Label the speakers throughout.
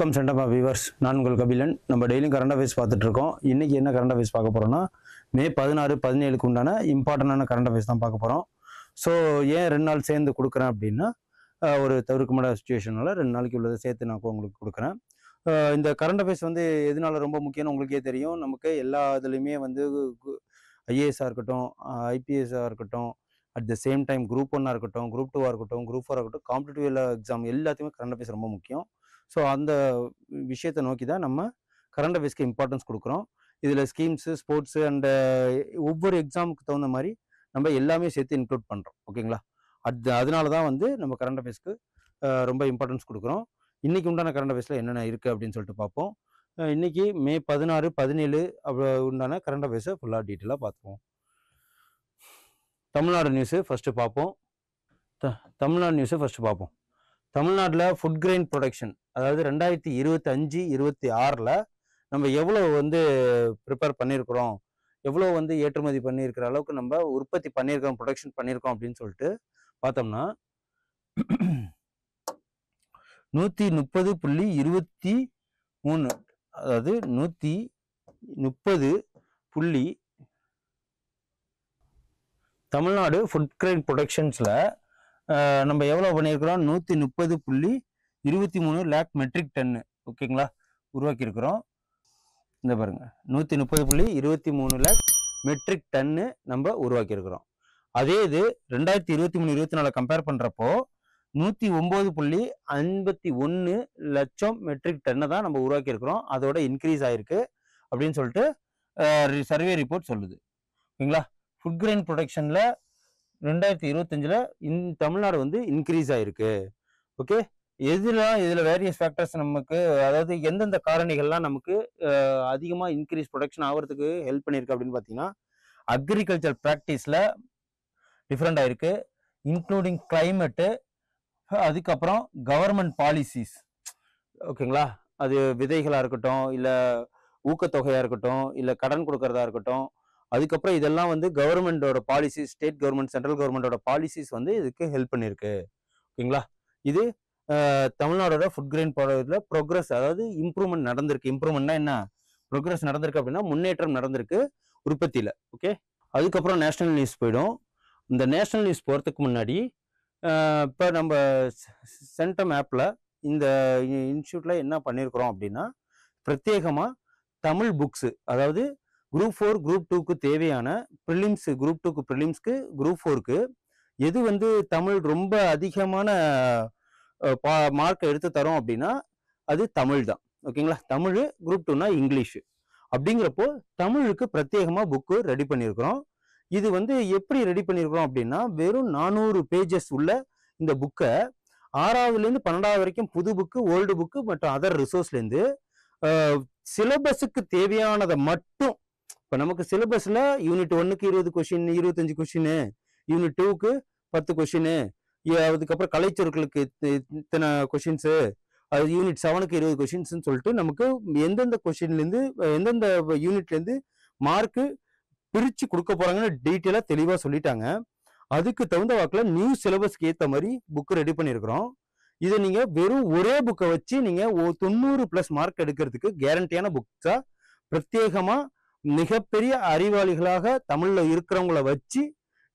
Speaker 1: Welcome சென்டமா viewers, நான் உங்கள் கபிலன். நம்ம டெய்லியும் கரண்ட் அஃபேர்ஸ் பார்த்துட்டு இருக்கோம். இன்னைக்கு என்ன கரண்ட் அஃபேர்ஸ் பார்க்க போறோம்னா, மே 16, 17க்கு உண்டான இம்பார்ட்டண்டான கரண்ட் அஃபேர்ஸ் தான் பார்க்க போறோம். ஸோ ஏன் 2 நாள் சேர்ந்து கொடுக்குறேன் அப்படின்னா, ஒரு தவிர்க்க முடியாத சுச்சுவேஷனால 2 நாளைக்கு உள்ளதை சேர்த்து நான் உங்களுக்கு கொடுக்குறேன். இந்த கரண்ட் அஃபேர்ஸ் வந்து எதனால ரொம்ப முக்கியம்னு உங்களுக்கே தெரியும். நமக்கு எல்லா இதுலையுமே வந்து ஐஏஎஸ்ஸாக இருக்கட்டும், ஐபிஎஸ்ஸாக இருக்கட்டும், at the same time group 1 இருக்கட்டும், குரூப் 2 இருக்கட்டும், குரூப் 4 இருக்கட்டும், காம்படிட்டிவ் எக்ஸாம் எல்லாத்தையுமே கரண்ட் அஃபேர்ஸ் ரொம்ப முக்கியம். ஸோ அந்த விஷயத்தை நோக்கி தான் நம்ம கரண்ட் அஃபேர்ஸ்க்கு இம்பார்ட்டன்ஸ் கொடுக்குறோம். இதில் ஸ்கீம்ஸு, ஸ்போர்ட்ஸு அண்ட் ஒவ்வொரு எக்ஸாமுக்கு தகுந்த மாதிரி நம்ம எல்லாமே சேர்த்து இன்க்ளூட் பண்ணுறோம். ஓகேங்களா? அதனால தான் வந்து நம்ம கரண்ட் அஃபேர்ஸ்க்கு ரொம்ப இம்பார்ட்டன்ஸ் கொடுக்குறோம். இன்றைக்கி உண்டான கரண்ட் அஃபேர்ஸில் என்னென்ன இருக்குது அப்படின்னு சொல்லிட்டு பார்ப்போம். இன்றைக்கி மே 16, 17 உண்டான கரண்ட் அஃபேர்ஸை ஃபுல்லாக டீட்டெயிலாக பார்த்துப்போம். தமிழ்நாடு நியூஸு ஃபஸ்ட்டு பார்ப்போம். தமிழ்நாடு நியூஸை ஃபஸ்ட்டு பார்ப்போம். தமிழ்நாட்டில் ஃபுட் கிரெயின் ப்ரொடக்ஷன், அதாவது 2025-26 நம்ம எவ்வளோ வந்து ப்ரிப்பேர் பண்ணியிருக்கிறோம், எவ்வளோ வந்து ஏற்றுமதி பண்ணியிருக்கிற அளவுக்கு நம்ம உற்பத்தி பண்ணியிருக்கோம், ப்ரொடக்ஷன் பண்ணியிருக்கோம் அப்படின்னு சொல்லிட்டு பார்த்தோம்னா 130.23, அதாவது 130 தமிழ்நாடு ஃபுட் கிரெயின் ப்ரொடக்ஷன்ஸில் நம்ம எவ்வளோ பண்ணியிருக்கிறோம், 130.23 லேக் மெட்ரிக் டன்னு, ஓகேங்களா, உருவாக்கியிருக்கிறோம். இந்த பாருங்க, 130.23 லேக் மெட்ரிக் டன்னு நம்ம உருவாக்கியிருக்கிறோம். அதே இது 2023-24 கம்பேர் பண்ணுறப்போ 109.51 லட்சம் மெட்ரிக் டன்னை தான் நம்ம உருவாக்கியிருக்கிறோம். அதோட இன்க்ரீஸ் ஆயிருக்கு அப்படின்னு சொல்லிட்டு சர்வே ரிப்போர்ட் சொல்லுது. ஓகேங்களா? ஃபுட் கிரெயின் ப்ரொடக்ஷனில் 2025 தமிழ்நாடு வந்து இன்க்ரீஸ் ஆயிருக்கு. ஓகே, இதில் வேரியஸ் ஃபேக்டர்ஸ் நமக்கு, அதாவது எந்தெந்த காரணிகள்லாம் நமக்கு அதிகமாக இன்க்ரீஸ் ப்ரொடக்ஷன் ஆகிறதுக்கு ஹெல்ப் பண்ணியிருக்கு அப்படின்னு பார்த்தீங்கன்னா, அக்ரிகல்ச்சர் ப்ராக்டிஸில் டிஃப்ரெண்ட் ஆயிருக்கு, இன்க்ளூடிங் கிளைமேட்டு, அதுக்கப்புறம் கவர்மெண்ட் பாலிசிஸ். ஓகேங்களா? அது விதைகளாக இருக்கட்டும், இல்லை ஊக்கத்தொகையாக இருக்கட்டும், இல்லை கடன் கொடுக்கறதா இருக்கட்டும், அதுக்கப்புறம் இதெல்லாம் வந்து கவர்மெண்டோட பாலிசிஸ், ஸ்டேட் கவர்மெண்ட், சென்ட்ரல் கவர்மெண்டோட பாலிசிஸ் வந்து இதுக்கு ஹெல்ப் பண்ணியிருக்கு. ஓகேங்களா? இது தமிழ்நாடோட ஃபுட் கிரெயின் ப்ரோக்ரஸ், அதாவது இம்ப்ரூவ்மெண்ட் நடந்திருக்கு. இம்ப்ரூவ்மெண்ட்னா என்ன? ப்ரோக்ரஸ் நடந்திருக்கு அப்படின்னா முன்னேற்றம் நடந்திருக்கு உற்பத்தியில். ஓகே, அதுக்கப்புறம் நேஷனல் நியூஸ் போயிடும். இந்த நேஷனல் நியூஸ் போகிறதுக்கு முன்னாடி இப்போ நம்ம சென்டம் ஆப்பில் இந்த இன்ஸ்டியூட்டில் என்ன பண்ணியிருக்கிறோம் அப்படின்னா, பிரத்யேகமாக தமிழ் புக்ஸு, அதாவது குரூப் 4, குரூப் 2க்கு தேவையான ப்ரிலிம்ஸ், குரூப் 2க்கு ப்ரிலிம்ஸ்க்கு, குரூப் 4க்கு எது வந்து தமிழ் ரொம்ப அதிகமான மார்க்கை எடுத்து தரோம் அப்படின்னா அது தமிழ் தான். ஓகேங்களா? தமிழ், குரூப் 2னா இங்கிலீஷு. அப்படிங்கிறப்போ தமிழுக்கு பிரத்யேகமாக புக்கு ரெடி பண்ணியிருக்கிறோம். இது வந்து எப்படி ரெடி பண்ணியிருக்கிறோம் அப்படின்னா, வெறும் 400 பேஜஸ் உள்ள இந்த புக்கை 6வதுலேருந்து 12வது வரைக்கும் புது புக்கு, ஓல்டு புக்கு மற்றும் அதர் ரிசோர்ஸ்லேருந்து சிலபஸுக்கு தேவையானதை மட்டும், இப்போ நமக்கு சிலபஸில் யூனிட் 1க்கு 20 கொஷின், 25 கொஷினு, யூனிட் 2க்கு 10 கொஷினு, அதுக்கப்புறம் கலைச்சொற்களுக்கு இத்தனை கொஷின்ஸு, அது யூனிட் 7க்கு 20 கொஷின்ஸ்ன்னு சொல்லிட்டு நமக்கு எந்தெந்த கொஷின்லேருந்து எந்தெந்த யூனிட்லேருந்து மார்க்கு பிரித்து கொடுக்க போகிறாங்கன்னு டீட்டெயிலாக தெளிவாக சொல்லிட்டாங்க. அதுக்கு தகுந்த வாக்கில் நியூ சிலபஸ்க்கு ஏற்ற மாதிரி புக்கு ரெடி பண்ணியிருக்கிறோம். இதை நீங்கள் வெறும் ஒரே புக்கை வச்சு நீங்கள் 90+ மார்க் எடுக்கிறதுக்கு கேரண்டியான புக்ஸாக பிரத்யேகமாக மிகப்பெரிய அறிவாளிகளாக தமிழில் இருக்கிறவங்கள வச்சு,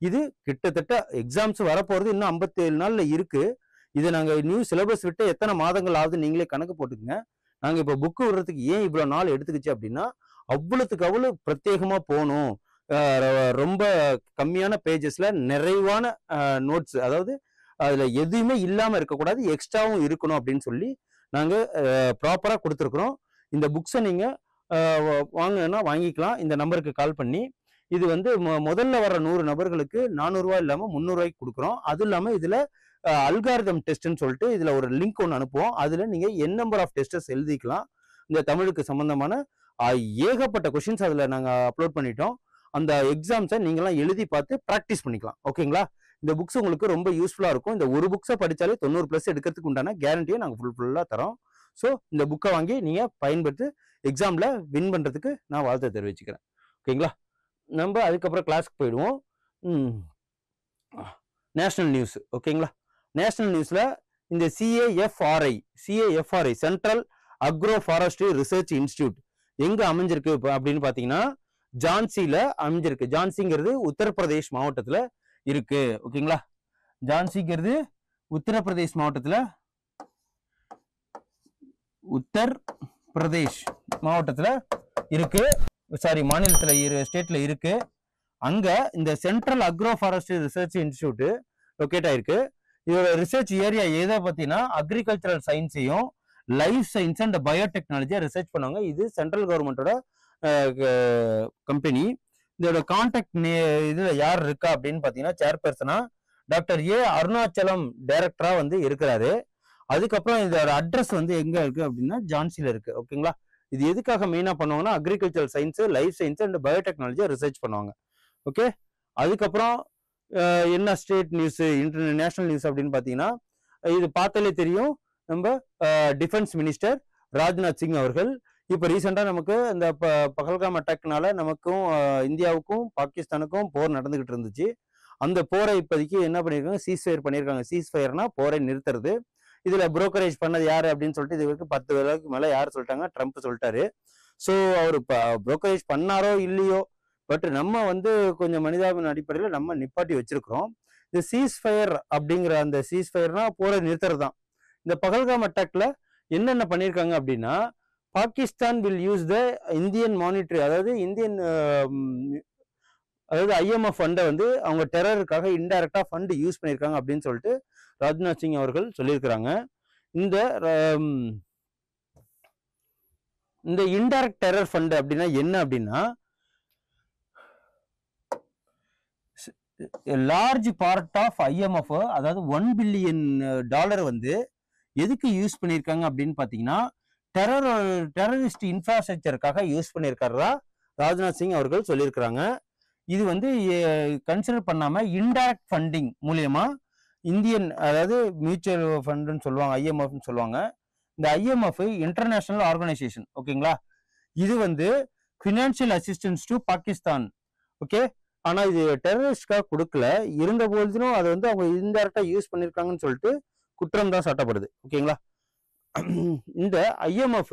Speaker 1: இது கிட்டத்தட்ட எக்ஸாம்ஸ் வரப்போகிறது இன்னும் 57 நாளில் இருக்குது. இதை நாங்கள் நியூ சிலபஸ் விட்டு எத்தனை மாதங்கள் ஆகுது நீங்களே கணக்கு போட்டுக்குங்க. நாங்கள் இப்போ புக்கு விடுறதுக்கு ஏன் இவ்வளோ நாள் எடுத்துக்கிச்சு அப்படின்னா, அவ்வளோத்துக்கு அவ்வளோ பிரத்யேகமாக போகணும். ரொம்ப கம்மியான பேஜஸில் நிறைவான நோட்ஸ், அதாவது அதில் எதுவுமே இல்லாமல் இருக்கக்கூடாது, எக்ஸ்ட்ராவும் இருக்கணும் அப்படின்னு சொல்லி நாங்கள் ப்ராப்பராக கொடுத்துருக்குறோம். இந்த புக்ஸை நீங்கள் வாங்கினா வாங்கிக்கலாம், இந்த நம்பருக்கு கால் பண்ணி. இது வந்து முதல்ல வர 100 நபர்களுக்கு 400 ரூபா இல்லாமல் 300 ரூபாய்க்கு கொடுக்குறோம். அதுவும் இல்லாமல் இதில் அல்காரிதம் டெஸ்ட்னு சொல்லிட்டு இதில் ஒரு லிங்க் ஒன்று அனுப்புவோம். அதில் நீங்கள் என் நம்பர் ஆஃப் டெஸ்டஸ் எழுதிக்கலாம். இந்த தமிழுக்கு சம்மந்தமான ஏகப்பட்ட கொஷின்ஸ் அதில் நாங்கள் அப்லோட் பண்ணிட்டோம். அந்த எக்ஸாம்ஸை நீங்களாம் எழுதி பார்த்து ப்ராக்டிஸ் பண்ணிக்கலாம். ஓகேங்களா? இந்த புக்ஸ் உங்களுக்கு ரொம்ப யூஸ்ஃபுல்லாக இருக்கும். இந்த ஒரு புக்ஸை படித்தாலே 90+ எடுக்கிறதுக்கு உண்டான கேரண்டியை நாங்கள் ஃபுல்லாக தரோம். ஸோ இந்த புக்கை வாங்கி நீங்கள் பயன்படுத்தி எக்ஸாமில் வின் பண்ணுறதுக்கு நான் வாழ்த்தை தெரிவிச்சுக்கிறேன். ஓகேங்களா? நம்ம அதுக்கப்புறம் கிளாஸ்க்கு போயிடுவோம். National news. ஓகேங்களா? நேஷனல் நியூஸில் இந்த CAFRI central agroforestry research institute எங்க அமைஞ்சிருக்கு அப்படின்னு பாத்தீங்கன்னா ஜான்சில அமைஞ்சிருக்கு. ஜான்சிங்கிறது உத்தரப்பிரதேஷ் மாவட்டத்துல இருக்கு. ஓகேங்களா, ஜான்சிங்கிறது உத்தரப்பிரதேஷ் மாவட்டத்துல இருக்கு. சாரி, மாநிலத்துல ஸ்டேட்ல இருக்கு. அங்க இந்த central agroforestry research institute locate ஆயிருக்கு. இதோட ரிசர்ச் ஏரியா எதை பத்தினா அக்ரிகல்ச்சரல் சயின்ஸையும் லைஃப் சயின்ஸ் அண்ட் பயோடெக்னாலஜியை ரிசர்ச் பண்ணுவாங்க. இது சென்ட்ரல் கவர்மெண்டோட கம்பெனி. இதோட கான்டாக்ட் இதுல யார் இருக்கா அப்படின்னு பாத்தீங்கன்னா சேர்பர்சனா டாக்டர் ஏ அருணாச்சலம் டைரக்டரா வந்து இருக்கிறாரு. அதுக்கப்புறம் இதோட அட்ரஸ் வந்து எங்க இருக்கு அப்படின்னா ஜான்சில இருக்கு. ஓகேங்களா, இது எதுக்காக மெயினா பண்ணுவாங்கன்னா agriculture science, life science and பயோடெக்னாலஜியை ரிசர்ச் பண்ணுவாங்க. ஓகே, அதுக்கப்புறம் என்ன ஸ்டேட் நியூஸ், இன்டர்நேஷனல் நியூஸ் அப்படின்னு பாத்தீங்கன்னா இது பார்த்தாலே தெரியும். நம்ம டிஃபென்ஸ் மினிஸ்டர் ராஜ்நாத் சிங் அவர்கள் இப்ப ரீசெண்டா நமக்கு இந்த பகல்காம் அட்டாக்னால நமக்கும் இந்தியாவுக்கும் பாகிஸ்தானுக்கும் போர் நடந்துகிட்டு இருந்துச்சு. அந்த போரை இப்போதைக்கு என்ன பண்ணிருக்காங்க, சீஸ்ஃபயர் பண்ணியிருக்காங்க. சீஸ்ஃபயர்னா போரை நிறுத்துறது. இதுல புரோக்கரேஜ் பண்ணது யாரு அப்படின்னு சொல்லிட்டு இது வரைக்கும் 10 வேலைக்கு மேல யார் சொல்லிட்டாங்க, ட்ரம்ப் சொல்லிட்டாரு. ஸோ அவர் புரோக்கரேஜ் பண்ணாரோ இல்லையோ, பட் நம்ம வந்து கொஞ்சம் மனிதாபின் அடிப்படையில் நம்ம நிப்பாட்டி வச்சிருக்கிறோம். இந்த சீஸ்ஃபயர் அப்படிங்கிற அந்த சீஸ்ஃபயர்னா போரை நிறுத்துறது தான். இந்த பகல்காம் அட்டாக்ல என்னென்ன பண்ணியிருக்காங்க அப்படின்னா Pakistan will use the Indian monetary, அதாவது IMF ஃபண்டை வந்து அவங்க டெரருக்காக இன்டைரக்டா ஃபண்ட் யூஸ் பண்ணியிருக்காங்க அப்படின்னு சொல்லிட்டு ராஜ்நாத் சிங் அவர்கள் சொல்லியிருக்கிறாங்க. இந்த இன்டைரக்ட் டெரர் ஃபண்ட் அப்படின்னா என்ன அப்படின்னா லார்ஜ் பார்ட் ஆஃப் IMF, அதாவது $1 பில்லியன் வந்து எதுக்கு யூஸ் பண்ணியிருக்காங்க அப்படின்னு பாத்தீங்கன்னா டெரரிஸ்ட் இன்ஃப்ராஸ்ட்ரக்சருக்காக யூஸ் பண்ணியிருக்காரா ராஜ்நாத் சிங் அவர்கள் சொல்லியிருக்கிறாங்க. இது வந்து கன்சிடர் பண்ணாம இன்டைரக்ட் ஃபண்டிங் மூலியமா இந்தியன், அதாவது மியூச்சுவல் ஃபண்டுன்னு சொல்லுவாங்க, IMFன்னு சொல்லுவாங்க. இந்த IMF இன்டர்நேஷனல் ஆர்கனைசேஷன். ஓகேங்களா, இது வந்து financial assistance to Pakistan. Okay, ஆனா இது டெரரிஸ்ட்காக கொடுக்கல. இருந்த போதிலும் அதை வந்து அவங்க இன்டைரக்டா யூஸ் பண்ணியிருக்காங்கன்னு சொல்லிட்டு குற்றம் தான் சாட்டப்படுது. ஓகேங்களா, இந்த IMF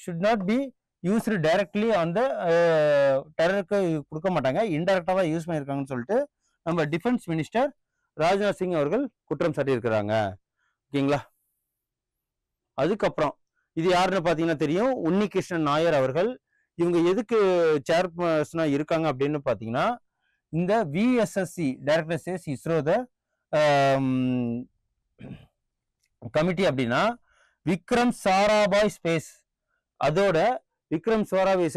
Speaker 1: should not be used directly அந்த டெரருக்கு கொடுக்க மாட்டாங்க, இன்டைரக்டா தான் யூஸ் பண்ணியிருக்காங்கன்னு சொல்லிட்டு நம்ம டிஃபென்ஸ் மினிஸ்டர் ராஜ்நாத் சிங் அவர்கள் குற்றம் சாட்டியிருக்கிறாங்க. ஓகேங்களா, அதுக்கப்புறம் இது யாருன்னு பாத்தீங்கன்னா தெரியும், உன்னிகிருஷ்ணன் நாயர் அவர்கள். இவங்க எதுக்கு சேர்பர்சனா இருக்காங்க அப்படின்னு பாத்தீங்கன்னா இந்த VSSC டைரக்டர் சேஸ் இஸ்ரோ த கமிட்டி அப்படின்னா விக்ரம் சாராபாய் ஸ்பேஸ், அதோட விக்ரம் சாராபாய்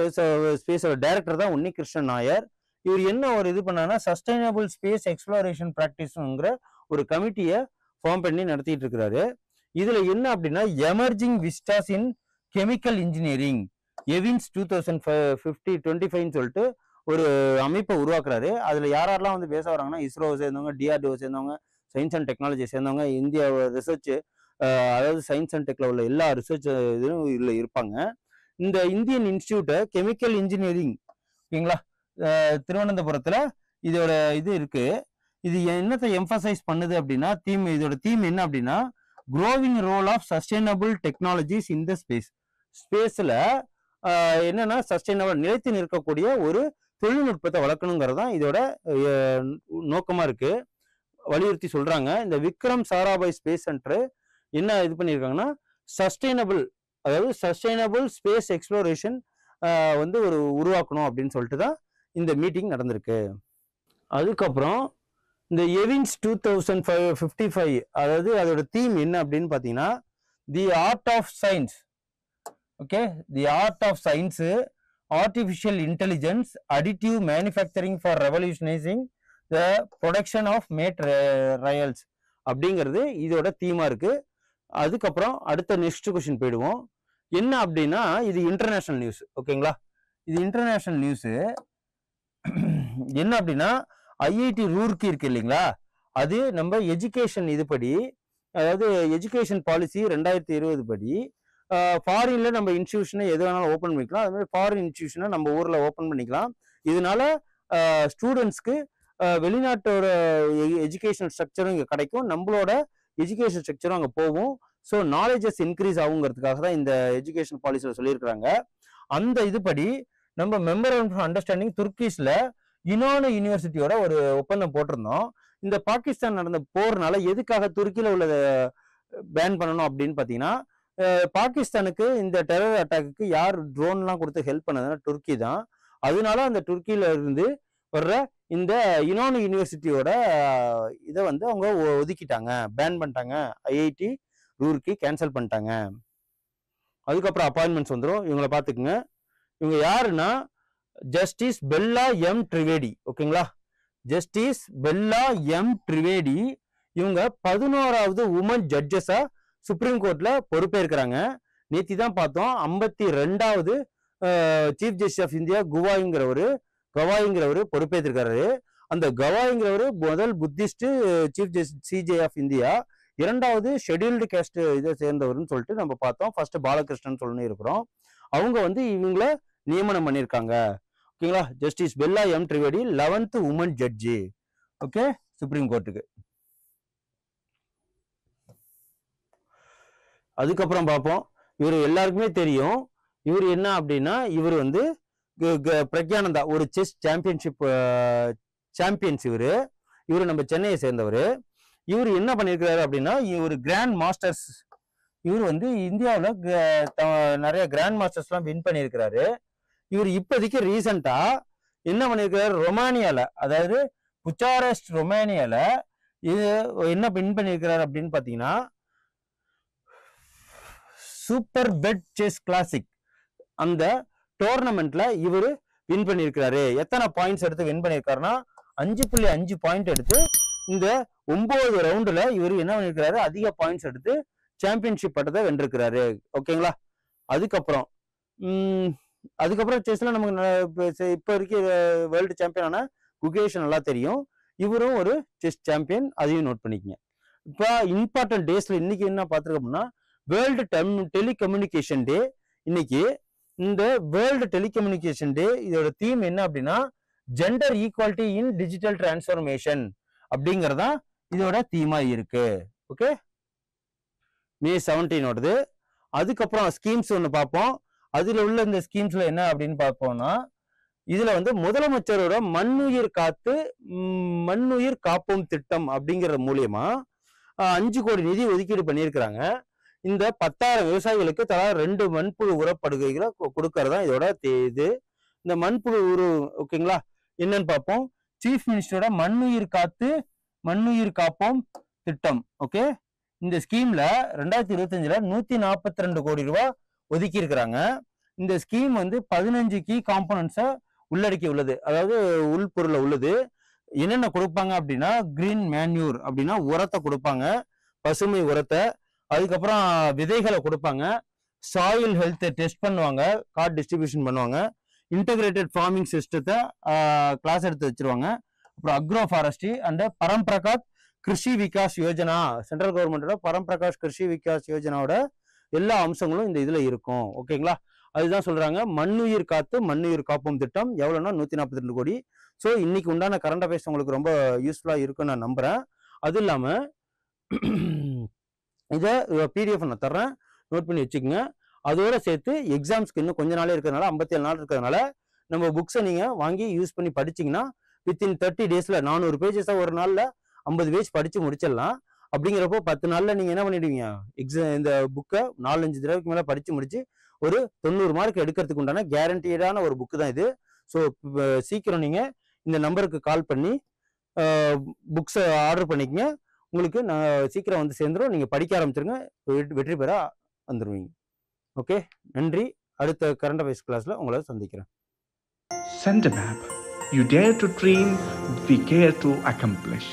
Speaker 1: ஸ்பேஸோட டைரக்டர் தான் உன்னிகிருஷ்ணன் நாயர். இவர் என்ன ஒரு இது பண்ணாங்கன்னா சஸ்டைனபிள் ஸ்பேஸ் எக்ஸ்ப்ளோரேஷன் பிராக்டிஸ்ங்கிற ஒரு கமிட்டியை ஃபார்ம் பண்ணி நடத்திட்டு இருக்கிறாரு. இதுல என்ன அப்படின்னா emerging vistas in chemical engineering evince 2025 சொல்லிட்டு ஒரு அமைப்பை உருவாக்குறாரு. அதுல யாரெல்லாம் வந்து பேச வராங்கன்னா இஸ்ரோவை சேர்ந்தவங்க, DRDO சேர்ந்தவங்க, சயின்ஸ் அண்ட் டெக்னாலஜி சேர்ந்தவங்க, இந்தியா ரிசர்ச், அதாவது சயின்ஸ் அண்ட் டெக்ல உள்ள எல்லா ரிசர்ச் இதுவும் இதுல இருப்பாங்க. இந்த இந்தியன் இன்ஸ்டிடியூட் கெமிக்கல் இன்ஜினியரிங், ஓகேங்களா, திருவனந்தபுரத்துல இதோட இது இருக்கு. இது என்னத்தை எம்பசைஸ் பண்ணுது அப்படின்னா இதோட தீம் என்ன அப்படின்னா growing role of sustainable technologies in the ஸ்பேஸ்ல என்னன்னா சஸ்டைனபிள் நிலைத்து நிற்கக்கூடிய ஒரு தொழில்நுட்பத்தை வளர்க்கணுங்கிறது தான் இதோட நோக்கமா இருக்கு, வலியுறுத்தி சொல்றாங்க. இந்த விக்ரம் சாராபாய் ஸ்பேஸ் சென்டர் என்ன இது பண்ணியிருக்காங்கன்னா சஸ்டைனபிள், அதாவது சஸ்டைனபிள் ஸ்பேஸ் எக்ஸ்ப்ளோரேஷன் வந்து ஒரு உருவாக்கணும் அப்படின்னு சொல்லிட்டு தான் இந்த மீட்டிங் நடந்திருக்கு. அதுக்கப்புறம் இந்த எவின்ஸ் 2055, அதாவது அதோட தீம் என்ன அப்படின்னு பாத்தீங்கன்னா the art of science. Okay, the art of science, artificial intelligence, additive manufacturing for revolutionising the production of materials அப்படிங்கிறது இதோட தீமா இருக்கு. அதுக்கப்புறம் அடுத்த நெக்ஸ்ட் கொஸ்டின் போயிடுவோம். என்ன அப்படின்னா இது இன்டர்நேஷனல் நியூஸ். ஓகேங்களா, இது இன்டர்நேஷனல் நியூஸ். என்ன அப்படின்னா IIT ரூர்க்கி இருக்கு இல்லைங்களா, அது நம்ம எஜுகேஷன் இதுபடி, அதாவது எஜுகேஷன் பாலிசி 2020 படி ஃபாரின்ல நம்ம இன்ஸ்டிடியூஷனை எது வேணாலும் ஓப்பன் பண்ணிக்கலாம். அது மாதிரி ஃபாரின் இன்ஸ்டிடியூஷனை நம்ம ஊர்ல ஓப்பன் பண்ணிக்கலாம். இதனால ஸ்டூடெண்ட்ஸ்க்கு வெளிநாட்டோட எஜுகேஷன் ஸ்ட்ரக்சரும் இங்கே கிடைக்கும், நம்மளோட எஜுகேஷன் ஸ்ட்ரக்சரும் அங்கே போகும். ஸோ நாலேஜஸ் இன்க்ரீஸ் ஆகுங்கிறதுக்காக தான் இந்த எஜுகேஷன் பாலிசியில் சொல்லியிருக்கிறாங்க. அந்த இதுபடி நம்ம மெம்பர் ஆஃப் அண்டர்ஸ்டாண்டிங் துர்க்கிஷ்ல யுனானி யூனிவர்சிட்டியோட ஒரு ஒப்பந்தம் போட்டிருந்தோம். இந்த பாகிஸ்தான் நடந்த போர்னால எதுக்காக துருக்கியில உள்ளதை பேன் பண்ணணும் அப்படின்னு பார்த்தீங்கன்னா, பாகிஸ்தானுக்கு இந்த டெரர் அட்டாக்கு யார் ட்ரோன்லாம் கொடுத்து ஹெல்ப் பண்ணதுன்னா துருக்கி தான். அதனால அந்த துருக்கியில இருந்து வர்ற இந்த யுனானி யூனிவர்சிட்டியோட இதை வந்து அவங்க ஒதுக்கிட்டாங்க, பேன் பண்ணிட்டாங்க. ஐஐடி ரூர்க்கி கேன்சல் பண்ணிட்டாங்க. அதுக்கப்புறம் அப்பாயின்மெண்ட்ஸ் வந்துடும். இவங்களை பார்த்துக்குங்க. இவங்க யாருன்னா ஜஸ்டிஸ் பெல்லா எம் ட்ரிவேடி. ஓகேங்களா, ஜஸ்டிஸ் பெல்லா எம் ட்ரிவேடி. இவங்க 11வது உமன் ஜட்ஜஸா சுப்ரீம் கோர்ட்ல பொறுப்பேற்கிறாங்க. நேத்தி தான் பார்த்தோம் 52வது சீஃப் ஜஸ்டிஸ் ஆஃப் இந்தியா கவாய்ங்கிறவரு பொறுப்பேற்றிருக்காரு. அந்த கவாய்ங்கிறவரு முதல் Buddhist chief justice CJ of India, 2வது ஷெட்யூல்டு கேஸ்ட் இதை சேர்ந்தவர்னு சொல்லிட்டு நம்ம பார்த்தோம். ஃபர்ஸ்ட் பாலகிருஷ்ணன் சொல்லி இருக்கிறோம். அவங்க வந்து இவங்கள நியமனம் பண்ணியிருக்காங்க. ஓகேங்களா, justice Bela M Trivedi 11th woman judge. Okay, supreme கோர்ட்டுக்கு. அதுக்கப்புறம் பார்ப்போம். இவர் எல்லாருக்குமே தெரியும். இவர் என்ன அப்படின்னா, இவர் வந்து பிரக்யானந்தா ஒரு செஸ் சாம்பியன்ஸ். இவர் நம்ம சென்னையை சேர்ந்தவர். இவர் என்ன பண்ணியிருக்கிறாரு அப்படின்னா, இவர் கிராண்ட் மாஸ்டர்ஸ். இவர் வந்து இந்தியாவில் நிறைய கிராண்ட் மாஸ்டர்ஸ்லாம் வின் பண்ணியிருக்கிறாரு. இவர் இப்போதைக்கு ரீசெண்டா என்ன பண்ணியிருக்கிறாரு, ரொமானியால, அதாவது புச்சாரெஸ்ட் ரொமானியால இது என்ன வின் பண்ணியிருக்கிறாரு அப்படின்னு பார்த்தீங்கன்னா, சூப்பர் பெட் செஸ் கிளாசிக் அந்த டோர்னமெண்ட்ல இவர் வின் பண்ணியிருக்கிறாரு. எத்தனை பாயிண்ட்ஸ் எடுத்து வின் பண்ணியிருக்காருன்னா 5.5 பாயிண்ட் எடுத்து இந்த 9 ரவுண்டுல இவர் என்ன பண்ணியிருக்கிறாரு, அதிக பாயிண்ட்ஸ் எடுத்து சாம்பியன்ஷிப் பட்டத்தை வென்றிருக்கிறாரு. ஓகேங்களா, அதுக்கப்புறம் செஸ்ல நமக்கு இப்போ இருக்க வேர்ல்டு சாம்பியனான குகேஷ் நல்லா தெரியும். இவரும் ஒரு செஸ் சாம்பியன், அதையும் நோட் பண்ணிக்கங்க. இப்போ இம்பார்ட்டன்ட் டேஸ்ல இன்னைக்கு என்ன பார்த்துருக்கோம்னா, வேர்ல்டு டெலிகம்யூனிகேஷன் டே. இன்னைக்கு இந்த வேர்ல்டு டெலிகம்யூனிகேஷன் டே இதோட தீம் என்ன அப்படின்னா, gender equality in digital transformation அப்படிங்கிறதா இதோட தீமா இருக்கு. ஓகே, மே 17 அதுக்கப்புறம் ஸ்கீம்ஸ் ஒன்று பார்ப்போம். அதுல உள்ள இந்த ஸ்கீம்ஸ்ல என்ன அப்படின்னு பார்ப்போம்னா, இதுல வந்து முதலமைச்சரோட மண்ணுயிர் காப்போம் திட்டம் அப்படிங்கிற மூலியமா 5 கோடி நிதி ஒதுக்கீடு பண்ணியிருக்கிறாங்க. இந்த 10,000 விவசாயிகளுக்கு தலா 2 மண்புழு உரப்படுகைகளை கொடுக்கறதா இதோட இது. இந்த மண்புழு ஓகேங்களா, என்னன்னு பார்ப்போம். சீஃப் மினிஸ்டரோட மண்ணுயிர் காப்போம் திட்டம். ஓகே, இந்த ஸ்கீம்ல 2025ல 142 கோடி ரூபாய் ஒதுக்கி இருக்கிறாங்க. இந்த ஸ்கீம் வந்து 15 கீ காம்போனன்ட்ஸை உள்ளடக்கி உள்ளது, அதாவது உள்பொருளை உள்ளது. என்னென்ன கொடுப்பாங்க அப்படின்னா, கிரீன் மேன்யூர் அப்படின்னா உரத்தை கொடுப்பாங்க, பசுமை உரத்தை. அதுக்கப்புறம் விதைகளை கொடுப்பாங்க, சாயில் ஹெல்த்தை டெஸ்ட் பண்ணுவாங்க, கார்டு டிஸ்ட்ரிபியூஷன் பண்ணுவாங்க, இன்டகிரேட்டட் ஃபார்மிங் சிஸ்டத்தை கிளாஸ் எடுத்து வச்சிருவாங்க. அப்புறம் agroforestry and Paramparagat Krishi Vikas Yojana, central கவர்மெண்டோட பரம்பிரகாஷ் கிருஷி விகாஸ் யோஜனாவோட எல்லா அம்சங்களும் இந்த இதுல இருக்கும். ஓகேங்களா, அதுதான் சொல்றாங்க மண்ணுயிர் காப்போம் திட்டம். எவ்வளவுன்னா 142 கோடி. ஸோ இன்னைக்கு உண்டான கரண்ட் அஃபேர்ஸ் உங்களுக்கு ரொம்ப யூஸ்ஃபுல்லா இருக்குன்னு நான் நம்புறேன். அது இல்லாம இதை பிடிஎஃப் நான் தர்றேன், நோட் பண்ணி வச்சுக்கோங்க. அதோட சேர்த்து எக்ஸாம்ஸ்க்கு இன்னும் கொஞ்ச நாளே இருக்கிறதுனால, 57 நாள் இருக்கிறதுனால, நம்ம புக்ஸை நீங்க வாங்கி யூஸ் பண்ணி படிச்சிங்கன்னா வித்தின் 30 டேஸ்ல 400 பேஜஸா ஒரு நாள்ல 50 பேஜ் படிச்சு முடிச்சிடலாம். அப்படிங்கிறப்போ 10 நாள்ல நீங்க என்ன பண்ணிடுவீங்க, இந்த புக்கை 4-5 தடவைக்கு மேல படிச்சு முடிச்சு ஒரு 90 மார்க் எடுக்கிறதுக்கு உண்டான கேரண்டீடான ஒரு புக்கு தான் இது. ஸோ சீக்கிரம் நீங்க இந்த நம்பருக்கு கால் பண்ணி புக்ஸை ஆர்டர் பண்ணிக்கங்க. உங்களுக்கு நான் சீக்கிரம் வந்து சேர்ந்துடும். நீங்க படிக்க ஆரம்பிச்சிருங்க, வெற்றி பெற வந்துருவீங்க. ஓகே, நன்றி. அடுத்த கரண்ட் அஃபேர்ஸ் கிளாஸ்ல உங்களை சந்திக்கிறேன்.
Speaker 2: Sendermap. You dare to dream, we care to accomplish.